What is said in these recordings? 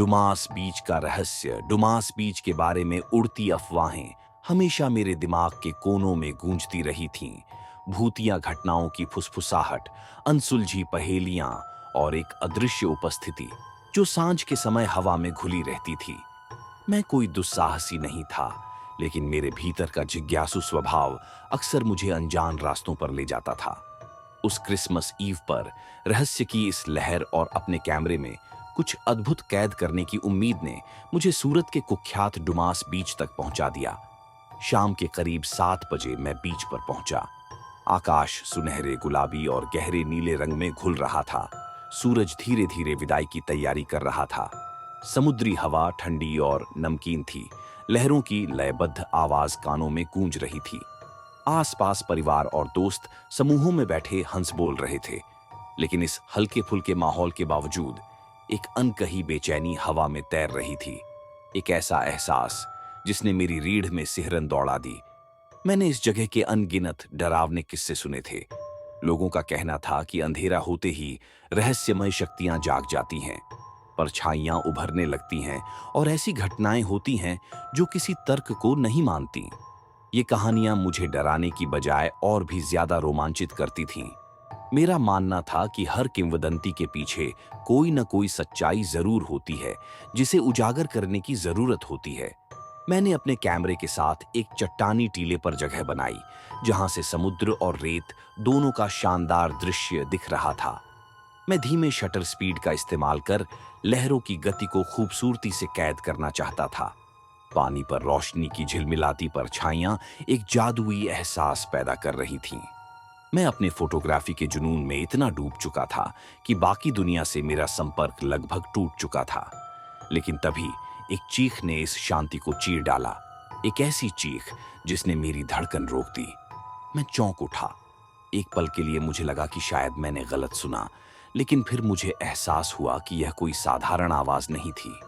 Dumas बीच का रहस्य, Dumas बीच के बारे में उड़ती अफवाहें हमेशा मेरे दिमाग के कोनों में गूंजती रही थीं। भूतिया घटनाओं की फुसफुसाहट, अनसुलझी पहेलियां और एक अदृश्य उपस्थिति जो सांझ के समय हवा में घुली रहती थी। मैं कोई दुस्साहसी नहीं था, लेकिन मेरे भीतर का जिज्ञासु स्वभाव अक्सर मुझे अनजान रास्तों पर ले जाता था। उस क्रिसमस ईव पर रहस्य की इस लहर और अपने कैमरे में कुछ अद्भुत कैद करने की उम्मीद ने मुझे सूरत के कुख्यात डुमास बीच तक पहुंचा दिया। शाम के करीब 7 बजे मैं बीच पर पहुंचा। आकाश सुनहरे, गुलाबी और गहरे नीले रंग में घुल रहा था। सूरज धीरे धीरे विदाई की तैयारी कर रहा था। समुद्री हवा ठंडी और नमकीन थी। लहरों की लयबद्ध आवाज कानों में गूंज रही थी। आसपास परिवार और दोस्त समूहों में बैठे हंस बोल रहे थे। लेकिन इस हल्के फुल्के माहौल के बावजूद एक अनकही बेचैनी हवा में तैर रही थी। एक ऐसा एहसास जिसने मेरी रीढ़ में सिहरन दौड़ा दी। मैंने इस जगह के अनगिनत डरावने किस्से सुने थे। लोगों का कहना था कि अंधेरा होते ही रहस्यमय शक्तियां जाग जाती हैं, परछाइयां उभरने लगती हैं और ऐसी घटनाएं होती हैं जो किसी तर्क को नहीं मानती। ये कहानियां मुझे डराने की बजाय और भी ज्यादा रोमांचित करती थीं। मेरा मानना था कि हर किंवदंती के पीछे कोई न कोई सच्चाई जरूर होती है जिसे उजागर करने की जरूरत होती है। मैंने अपने कैमरे के साथ एक चट्टानी टीले पर जगह बनाई, जहां से समुद्र और रेत दोनों का शानदार दृश्य दिख रहा था। मैं धीमे शटर स्पीड का इस्तेमाल कर लहरों की गति को खूबसूरती से कैद करना चाहता था। पानी पर रोशनी की झिलमिलाती परछाइयां एक जादुई एहसास पैदा कर रही थीं। मैं अपने फोटोग्राफी के जुनून में इतना डूब चुका था कि बाकी दुनिया से मेरा संपर्क लगभग टूट चुका था। लेकिन तभी एक चीख ने इस शांति को चीर डाला। एक ऐसी चीख जिसने मेरी धड़कन रोक दी। मैं चौंक उठा। एक पल के लिए मुझे लगा कि शायद मैंने गलत सुना, लेकिन फिर मुझे एहसास हुआ कि यह कोई साधारण आवाज नहीं थी।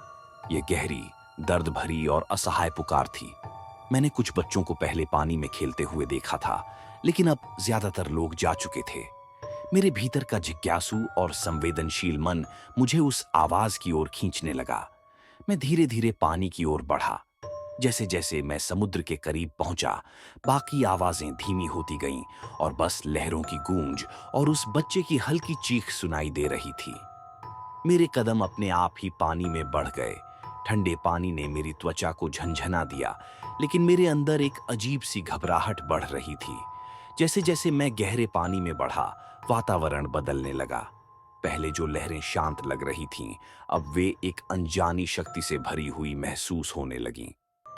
यह गहरी, दर्द भरी और असहाय पुकार थी। मैंने कुछ बच्चों को पहले पानी में खेलते हुए देखा था, लेकिन अब ज्यादातर लोग जा चुके थे। मेरे भीतर का जिज्ञासु और संवेदनशील मन मुझे उस आवाज की ओर खींचने लगा। मैं धीरे धीरे पानी की ओर बढ़ा। जैसे जैसे मैं समुद्र के करीब पहुंचा, बाकी आवाजें धीमी होती गईं और बस लहरों की गूंज और उस बच्चे की हल्की चीख सुनाई दे रही थी। मेरे कदम अपने आप ही पानी में बढ़ गए। ठंडे पानी ने मेरी त्वचा को झंझना दिया, लेकिन मेरे अंदर एक अजीब सी घबराहट बढ़ रही थी। जैसे जैसे मैं गहरे पानी में बढ़ा, वातावरण बदलने लगा। पहले जो लहरें शांत लग रही थीं, अब वे एक अनजानी शक्ति से भरी हुई महसूस होने लगीं।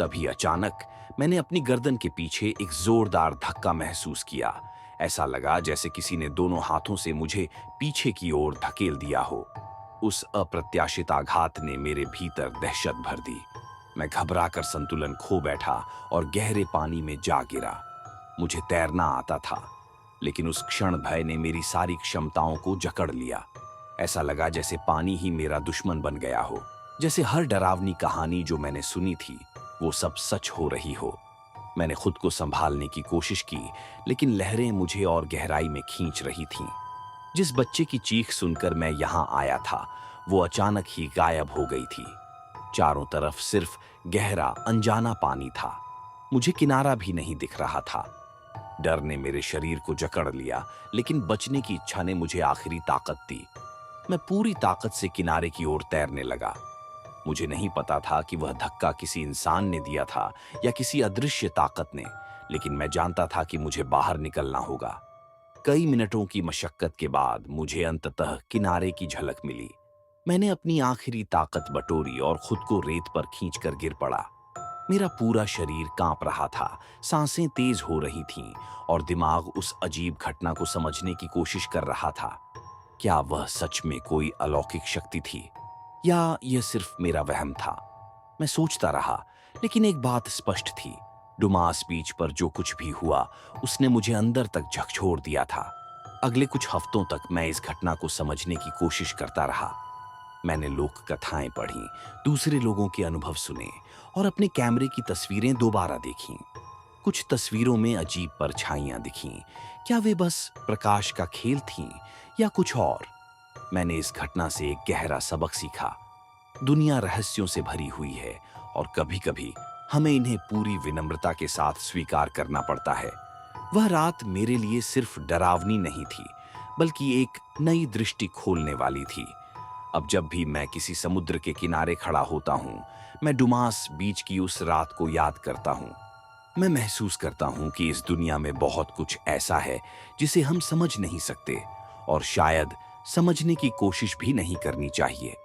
तभी अचानक मैंने अपनी गर्दन के पीछे एक जोरदार धक्का महसूस किया। ऐसा लगा जैसे किसी ने दोनों हाथों से मुझे पीछे की ओर धकेल दिया हो। उस अप्रत्याशित आघात ने मेरे भीतर दहशत भर दी। मैं घबराकर संतुलन खो बैठा और गहरे पानी में जा गिरा। मुझे तैरना आता था, लेकिन उस क्षण भय ने मेरी सारी क्षमताओं को जकड़ लिया। ऐसा लगा जैसे पानी ही मेरा दुश्मन बन गया हो, जैसे हर डरावनी कहानी जो मैंने सुनी थी वो सब सच हो रही हो। मैंने खुद को संभालने की कोशिश की, लेकिन लहरें मुझे और गहराई में खींच रही थीं। जिस बच्चे की चीख सुनकर मैं यहां आया था, वो अचानक ही गायब हो गई थी। चारों तरफ सिर्फ गहरा अनजाना पानी था। मुझे किनारा भी नहीं दिख रहा था। डर ने मेरे शरीर को जकड़ लिया, लेकिन बचने की इच्छा ने मुझे आखिरी ताकत दी। मैं पूरी ताकत से किनारे की ओर तैरने लगा। मुझे नहीं पता था कि वह धक्का किसी इंसान ने दिया था या किसी अदृश्य ताकत ने, लेकिन मैं जानता था कि मुझे बाहर निकलना होगा। कई मिनटों की मशक्कत के बाद मुझे अंततः किनारे की झलक मिली। मैंने अपनी आखिरी ताकत बटोरी और खुद को रेत पर खींचकर गिर पड़ा। मेरा पूरा शरीर कांप रहा था, सांसें तेज हो रही थीं और दिमाग उस अजीब घटना को समझने की कोशिश कर रहा था। क्या वह सच में कोई अलौकिक शक्ति थी या यह सिर्फ मेरा वहम था? मैं सोचता रहा, लेकिन एक बात स्पष्ट थी। डुमास बीच पर जो कुछ भी हुआ, उसने मुझे अंदर तक झकझोर दिया था। अगले कुछ हफ्तों तक मैं इस घटना को समझने की कोशिश करता रहा। मैंने लोक कथाएं पढ़ी, दूसरे लोगों के अनुभव सुने और अपने कैमरे की तस्वीरें दोबारा देखीं। कुछ तस्वीरों में अजीब परछाइयां दिखीं। क्या वे बस प्रकाश का खेल थीं या कुछ और? मैंने इस घटना से एक गहरा सबक सीखा। दुनिया रहस्यों से भरी हुई है और कभी-कभी हमें इन्हें पूरी विनम्रता के साथ स्वीकार करना पड़ता है। वह रात मेरे लिए सिर्फ डरावनी नहीं थी, बल्कि एक नई दृष्टि खोलने वाली थी। अब जब भी मैं किसी समुद्र के किनारे खड़ा होता हूँ, मैं डुमास बीच की उस रात को याद करता हूँ। मैं महसूस करता हूँ कि इस दुनिया में बहुत कुछ ऐसा है जिसे हम समझ नहीं सकते और शायद समझने की कोशिश भी नहीं करनी चाहिए।